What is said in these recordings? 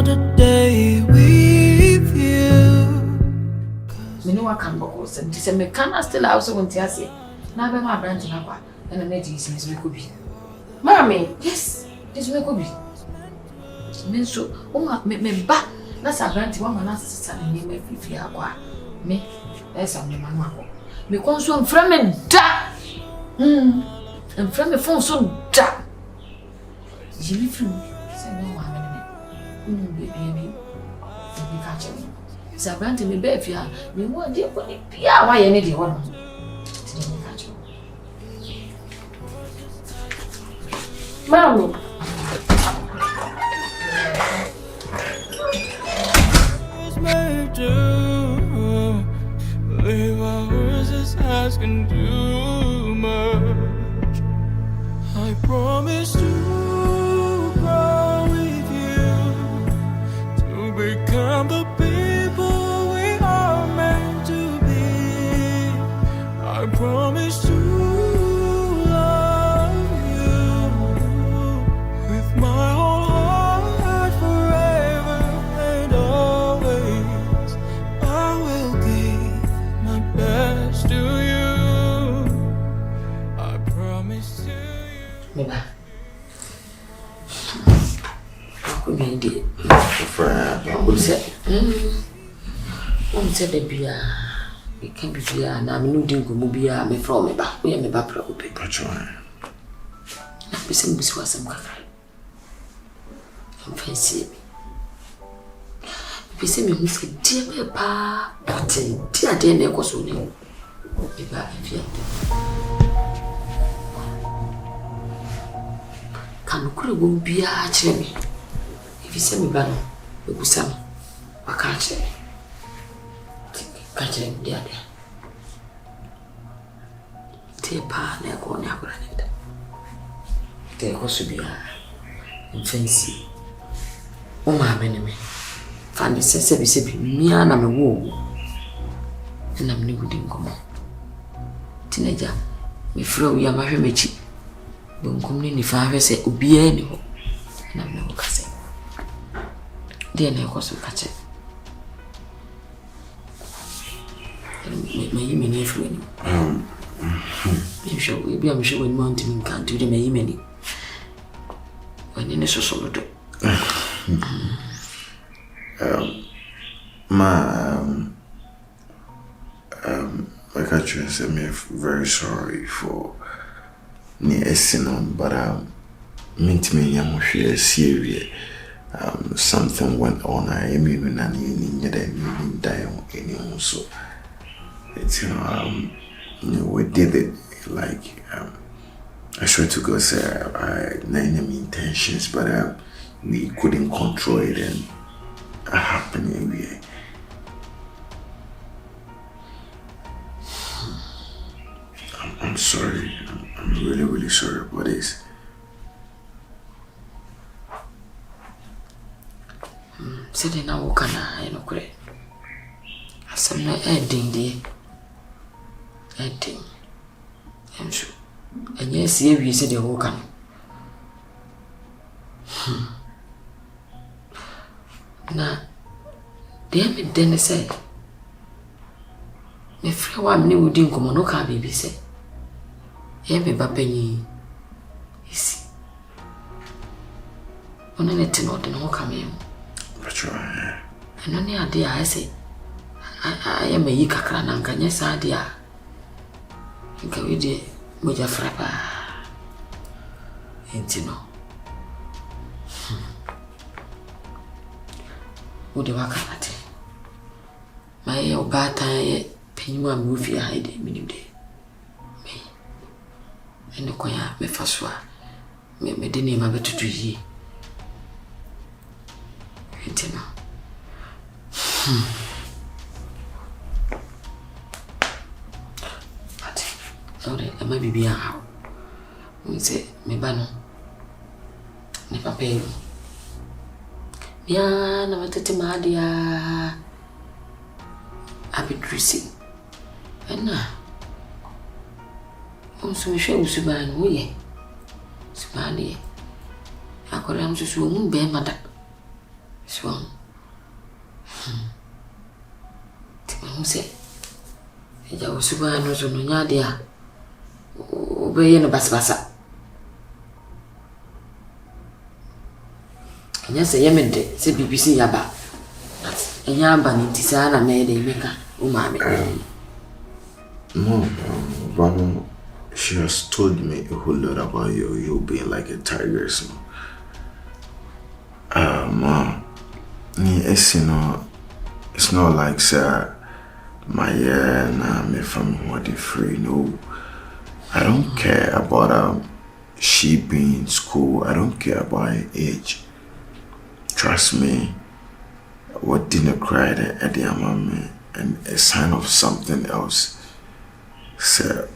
another day with you. Me know I can go so this me can still also want to say. Na be my branch na kwa. Na na ji since me could be. Mommy, yes. This me could be. Me so me ba na sa branch wa ma na sisa na me fifi akwa. Me esa me manu akọ. Me kon so mfra me da. Mfra me phone so da. Jimi fru. Say no wa me. Baby. Me catch me. Sabrante me be fia. Me mo de ko ni pia wa ye ne de ho no. Ti de me catch. Mami. Leave hours just asking too much. I promise to grow with you, to become the people we are meant to be. I promise to love you with my whole heart forever and always. I will give my best to you. I promise to you. Me ba. Ko be di. Ko se. Se de bia. We can be bia na me no din go mu bia me from me ba. We me ba pra ko pe. Pacho. Na be se mbisu asem kakra. Am fancy. Be se me hu se die me pa. But die ade na ko so ni. Be ba afia. Kan kure go bia kire me. If you say me ba no, we go sam. Wa ka kire. Ka kire me dia dia. Te pa na ko ni akura ni da. Te ko so bia. Fancy. O ma be ni me. Fan se bi mi ana me wo. Na me ni gudi nkomo. Teenager, me fro wi ama hwe mechi. Bonkum ni ni fa hwe se obiye ni ho. Na me wo kase. Dia na ko so kache. Me yi me ni fro ni. Me show we bi am show when mountain can do the me yi me ni. Wani ne so so do. Like I just said, I'm very sorry for me essing but mint me yamushi serious. Something went on. I am even an evening down anyone. So it's we did it like I swear to God, sir, I name intentions, but we couldn't control it and happened anyway. I'm sorry. I'm really, really sorry about this. Sidi na wo kana eno kure. Asem na ending die. Ending. Emsho. Enye sie wi se de wo kana. Na de me den say. Me frɛ wa me wodi nkomo no ka bibi se. Ye me ba panyi. Isi. Ona ne tino de no ka me. That's right. Eno ne ade a ese. Aye me yi kakra na nka nye sa ade a. Nka we de moja frapa. Entino. Ode wakanate. Maye obata ye penyimu a mufi haide minimde. Me. Eno koya me faswa. Me de ne ma betutu yi. Entino. Ati. Ore ama bibi a ha. Nse me ba no. Ne papa yi. Ya na matete maadia abidrisi ena onso me hwe usuban wo ye subani akora nso so mu be mada So, I'm saying, I was super no so no yadia. Obey no basbasa. And yes, I am in the say BBC yaba. And yamba in Tisana made a maker, umami. No, Vano, she has told me a whole lot about you being like a tiger, so. Mom, it's not like, sir, my me from what free, no. I don't care about she being in school, I don't care about her age. Trust me, what didn't cry at the mommy and a sign of something else. Sir,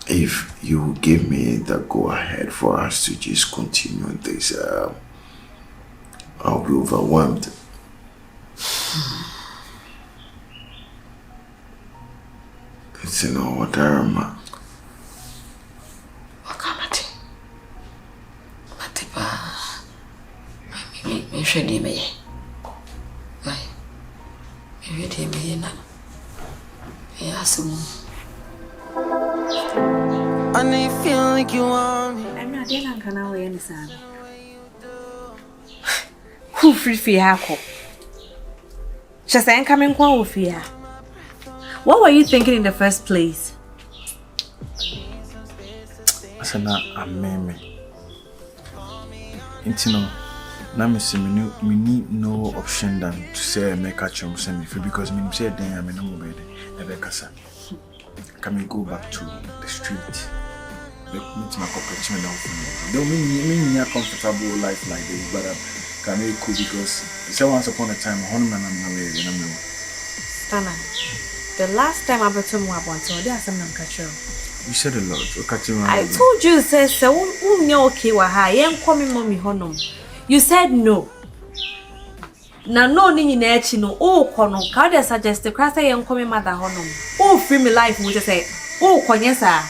if you give me the go ahead for us to just continue this, I'll be overwhelmed. It's what I remember. I need feel like you want me. I'm not in on canal any son. Who free fiako? Just ain't coming qua with fear. What were you thinking in the first place? I said, I'm me. Intino, now me need no option than to say make a chance because me say then I'm no more ready. Can we go back to the street? Make my competition down for me. Don't mean a comfortable life like this, but can we cool because it's once upon a time, Honman and away. Stana, the last time I told you about so there's some catcher. You said a lot. I told you, says, so okay, I'm coming, mommy, honum. You said no. Na no ni nechi no kono ka dey suggest the class am come mother honum free me life we just say konye sa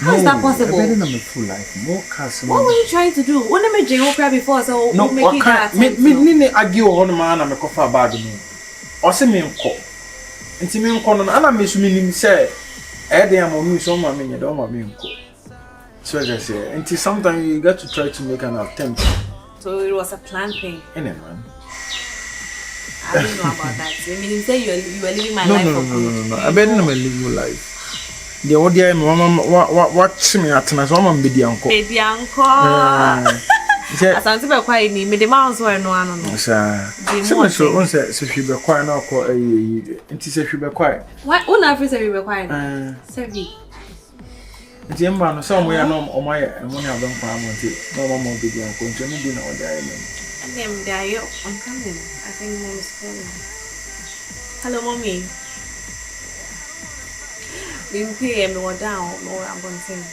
how is that possible? I better full life more cars. What were you trying to do? When me drink cry before so no, make it that me ni agi honum na me kofa bag no o se me nko enti me nko no ana me su me nim say e dey am onu so ma me nye do ma me nko so I just say enti sometimes you got to try to make an attempt. So it was a planned thing. Man. I don't know about that. I mean, you say you were living my life. No. I better not live your life. The audio, mama, watch me at my mama, baby uncle. Baby uncle. I sound to be quiet. Me the mouse were no one. So once she be quiet now, call a. It is if you be quiet. What? One after say we be quiet. Sevi. The man somewhere no on my and when I don't find it. No more baby uncle. So no be no other. I'm coming. I think mom is calling. Hello, mommy. We pay me or down or I'm going to sing.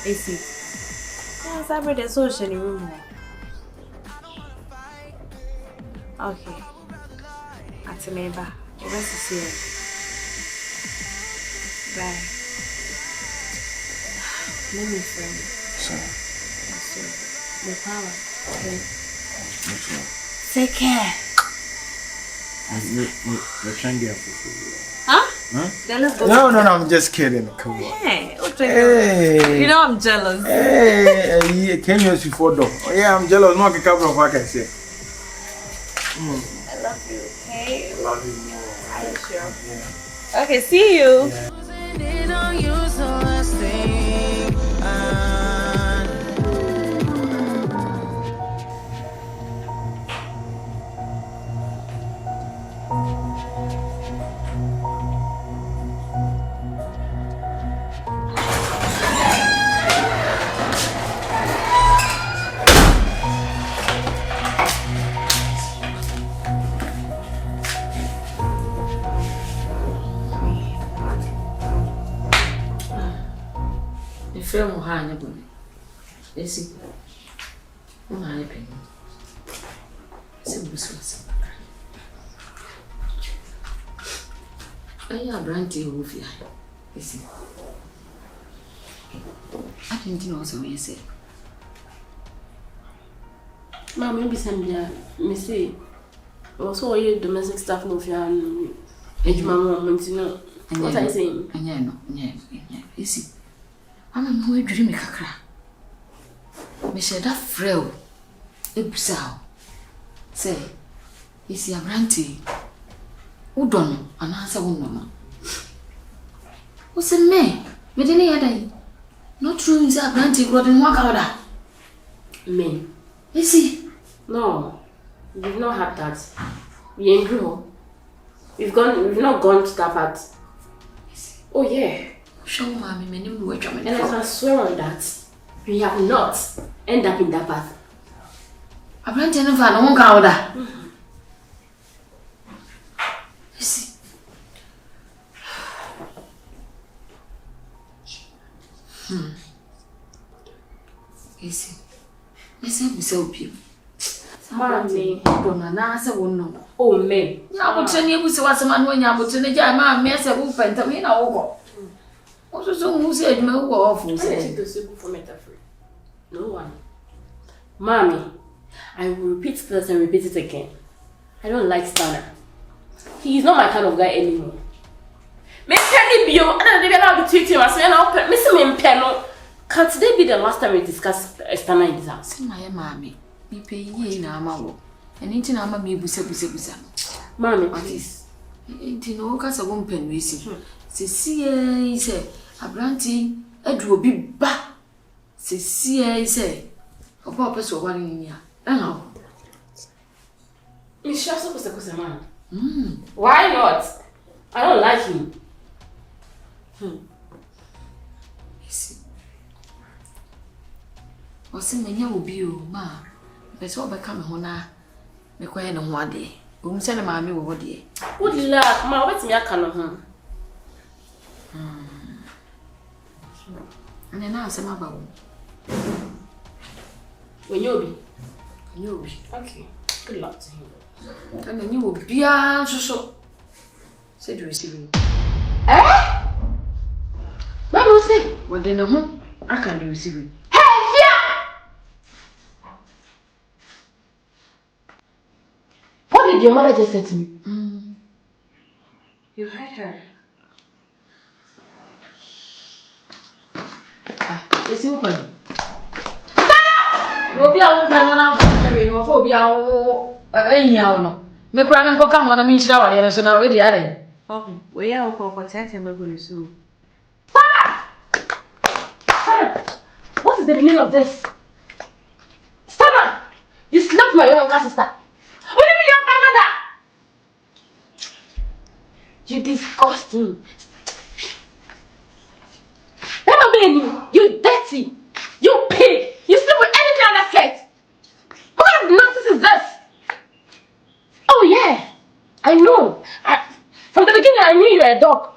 AC. Yes, I read the social room. Okay. At the neighbor. The rest is here. Bye. Mommy friend. So. The power. Okay. Take care. We're trying to get food. Huh? Then let's go. No, I'm just kidding. Come on. Hey. You know I'm jealous. Hey, came here before though. Oh, yeah, I'm jealous. No, I can cover what I can say. I love you, okay? I love you more. Are you sure? Yeah. Okay, see you. Yeah. Film hanya buni. Esi. Una hanya penny. Esi buswas. Aya branti hufia. Esi. I didn't know so we say. Mom, maybe some me say. Also, you domestic stuff no fear and age mamma, no. What I saying? No. You see, I'm a more dreamy cacra. Me said that frail. Ebusao. Say, you see a brandy. Udon, and answer woman. What's a me? Me didn't hear. Not true, is a brandy brought in walk out. Me. You see? No, we've not had that. We ain't grow. We've not gone to that part. Oh yeah. Show mommy, my name will and I can swear on that. We have not ended up in that path. A brandy never won't go out. You see? You see? Listen, so people. Mommy, don't answer one no. Oh, me. I will tell you what's a man when you will tell the man, Miss a woman, tell me now. Also, who said no awful? I take the soup for metaphor. No one. Mommy, I will repeat this and repeat it again. I don't like Stanner. He is not my kind of guy anymore. Miss Penny Bio, I don't even know how to treat him as well. Miss him in Penno. Can't today be the last time we discuss Stanner in this house? My mammy, me pay ye now, mamma. And into Nama me busa. Mammy, please. Ain't no cast a woman racing. See, say, a brandy, a drew be back. See, say, a purpose of one in here. Now, Miss Shasta was a cousin man. Why not? I don't like him. You see. What's in the will be you, ma? That's all become a hona. Me quiet on one day. Whom send a mammy over there. Good luck, ma. What's me a can of him? And then now, some about When you'll be. Okay. Good luck to him. And then you will be so. Said you receiving. Eh? What was it? Well, then, I can't do receiving. Hey, yeah! What did your mother just say to me? You heard her. It's open. You'll be out of be out. Me crying and come on a minute hour, and so now already are they? Oh, we are for protecting my good soul. What is the meaning of this? Stella! You slapped my younger sister. What do you mean younger mother? You disgusting. Never been you dirty. You pig. You sleep with anything on that skirt. What kind of nonsense is this? Oh yeah. I know. From the beginning I knew you were a dog.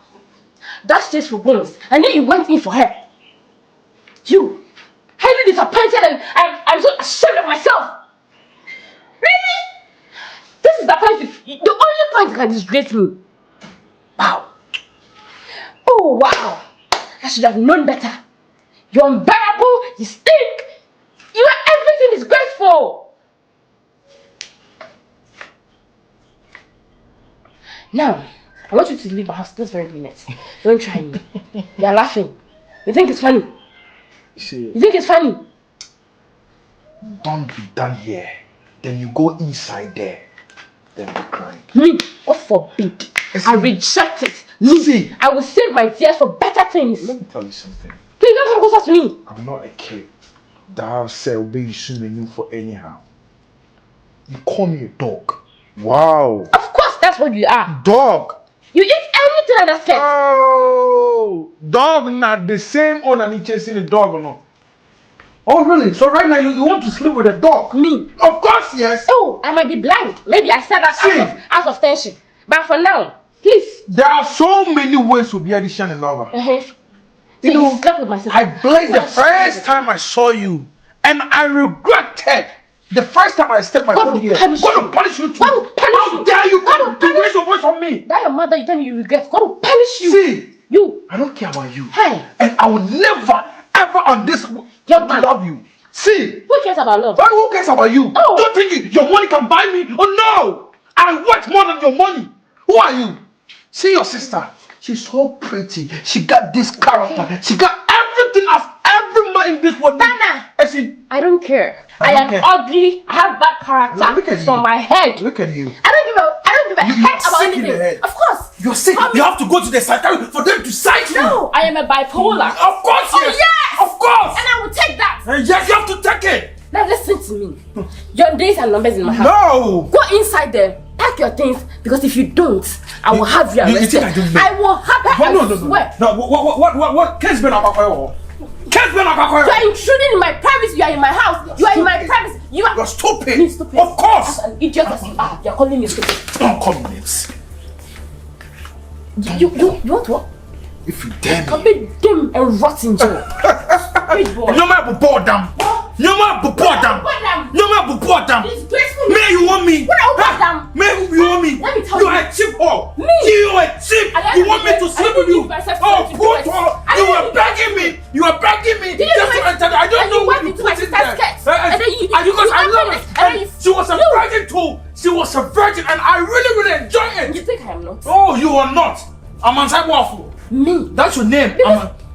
That stays for bones. I knew you went in for her. You. Highly disappointed and I'm so ashamed of myself. Really? This is the point. The only point you can disgrace me. Wow. Oh wow. I should have known better. You're unbearable. You stink. You are everything disgraceful. Now, I want you to leave my house this very minute. Don't try me. You're laughing. You think it's funny? See, You think it's funny? don't be done here. Then you go inside there. Then be crying. Me? God forbid. I reject it. See, I will save my tears for better things. let me tell you something. Please don't come closer to me. I'm not a kid that I've said will be soon you for anyhow. You call me a dog. Wow. Of course, that's what you are. Dog. You eat anything on the skirt. Oh, dog not the same owner and chasing a dog or not. Oh really? So right now you want to sleep with a dog? Me? Of course, yes. Oh, I might be blind. Maybe I said that out of tension. But for now, please. There are so many ways to be a Christian and lover. You know, slept with my sister. I blazed the first time I saw you, and I regretted the first time I stepped my foot here. God will punish you too. God will punish you. How dare you come to raise your voice on me? That your mother, you tell me you regret. God will punish you. See, You. I don't care about you. Hey. And I will never, ever on this Young man. love you. See, Who cares about love? who cares about you? Oh. Don't think your money can buy me. Oh no! I worth more than your money. Who are you? See your sister. She's so pretty. She got this character. She got everything as every man in this world. Nana! I don't care. I don't am care. ugly. I have bad character. Look at from you. my head. Look at you. I don't give a You heck are about sick in anything. the head. Of course. You're sick. You have to go to the psychiatrist for them to psych you. No, I am a bipolar. Of course, Oh, yes. yes. Of course. And I will take that. Yes, you have to take it. Now listen to me. Your days and numbers in my house. No. Go inside there. Pack your things because if you don't, I will have you arrested. You think I don't know? I will have that. No. What? Case been about you? Case been about You are intruding in my privacy. You are in my house. You are in my privacy. You're stupid. Me stupid. Of course. As an idiot as you are, you're calling me stupid. Don't call me names. You want what? If you dare I'll me. be dim and rot in jail. Big boy. No matter bored them. No matter bored them. No matter bored them. Disgraceful. May you want me? What about them? May you want me? Let me tell You you. are a cheap whore. Me? You are a cheap. I You want me to sleep with you? Oh, poor whore. I You didn't are do begging me. You are begging me. Did you Just to enter. I don't know what you into my put in sister's there. skirt. And then you Because I love it. and then you She was a virgin too. She was a virgin, and I really enjoy You it. think I am not? Oh, you are not. I'm Ansai Waffle. Me. That's your name.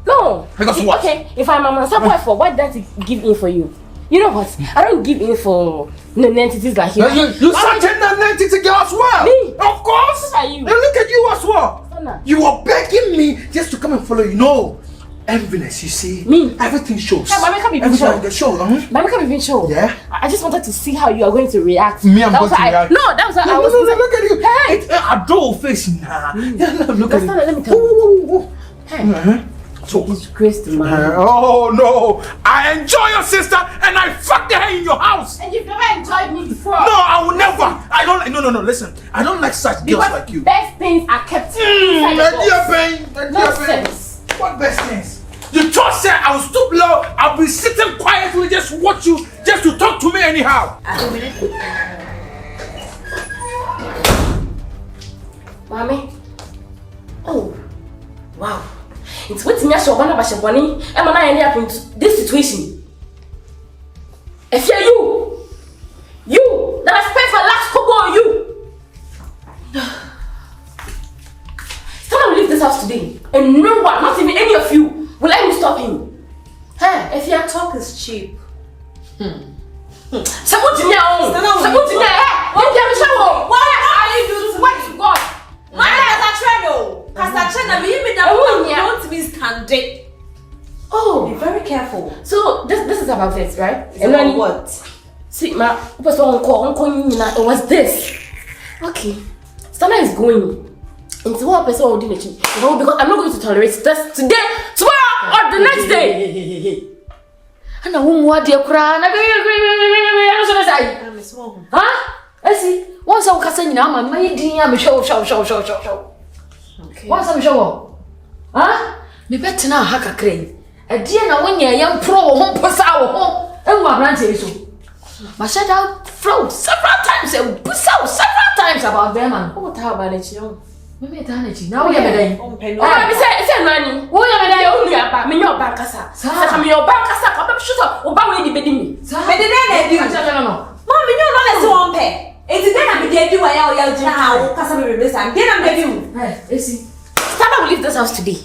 No. Because what? Okay, if I'm a man, for why don't I give in for you? You know what? I don't give in for entities like you. You such an entity girl as well. Me? Of course. Look at you. And look at you as well. Sana. You are begging me just to come and follow you. No. Enviness, you see. Me? Everything shows. Yeah, Mama, come even Everything show. on the show. Mama can't even show. Yeah? I just wanted to see how you are going to react. Me, I'm That going was to why react. No, that was why I No, was. look at you. Hey. It's a dull face now. Yeah, look at Sana, it. let me tell you. Hey. So, Disgraced man. oh no. I enjoy your sister and I fucked her in your house. And you've never enjoyed me before. No, I will never. I don't. No. Listen, I don't like such girls Because like you. best things are kept inside the box. Nonsense. What best things? You just said I will stoop low. I'll be sitting quietly, just watch you, just to talk to me anyhow. Mommy. Oh, wow. It's waiting me so about Shabani. Am I ending up into this situation? If you're you that I spent my last couple on you. Someone will leave this house today, and no one, not even any of you, will let me stop him. Hey, if your talk is cheap. Someone to me, someone to me. What are you doing? What to God? Don't be standing. Oh, Be very careful. so this is about this, right? And then what? See, ma, it was this. Okay, Stana is going into what person will do because I'm not going to tolerate this today, tomorrow, or the next day. And I won't want dear cry. Huh? I see. Once I was saying, I'm my dear, show. Okay. Once I'm show. Huh? Me better now, hack a crane. A dear, now when you're young pro, home, pass our home, and what branches so. But shut out, flow several times, and push out several times about them. And what about it, you know? Maybe eternity. Now we have a day. Oh, say, Nanny, what are they only about me? Your bank, sir. I'm your bank, sir. I'm sure about the baby. But then Mommy, you know let's one pair. It's then I'm the way I'll how customer release and then I'm the Hey, see. Stana will leave this house today.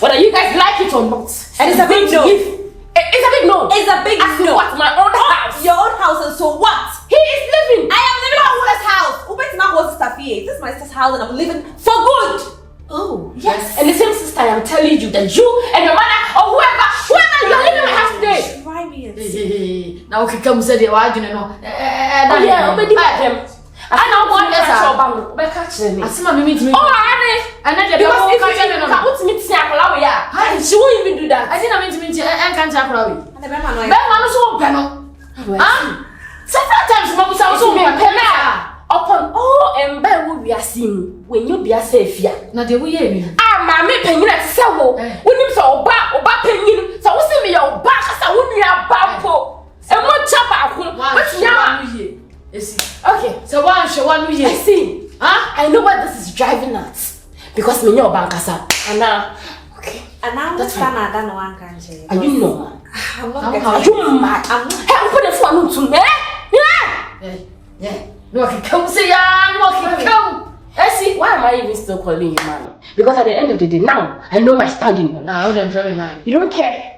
Whether you guys like it or not. And it's a big no. It's a big no. It's a big no. What? My own house. Your own house, and so what? He is living. I am living in my sister's house. Ubet's not was Safie. This is my sister's house, and I'm living for good. Oh, yes. And the same sister, I am telling you that you and your mother or whoever you are living in my house today. Try me and see. Now, okay, come say the argument. No. Yeah, but I don't want that. I see my mimmy to me. Oh, and then the because if you can't meet Siakala, yeah, she won't even do that. I didn't mean to meet you and can't talk about it. And the man also panel. Several times, Mama was also me a penna upon all and by what we are seeing when you be a safe here. Now, the way Mammy penny at Savo, when you saw back penny, so what's in your back as I wouldn't have bampo. And what chap, what's now? Okay, so one year. I see. I know what this is driving at. Because me know bankasa. And now, okay. And I understand I don't know one country. Are you normal? I'm not Are getting you mad? I'm putting the phone to me. Yeah. No, I can come say, no, I can come. I see, why am I even still calling you man? Because at the end of the day, now, I know my standing. Now, I'm very man. You don't care.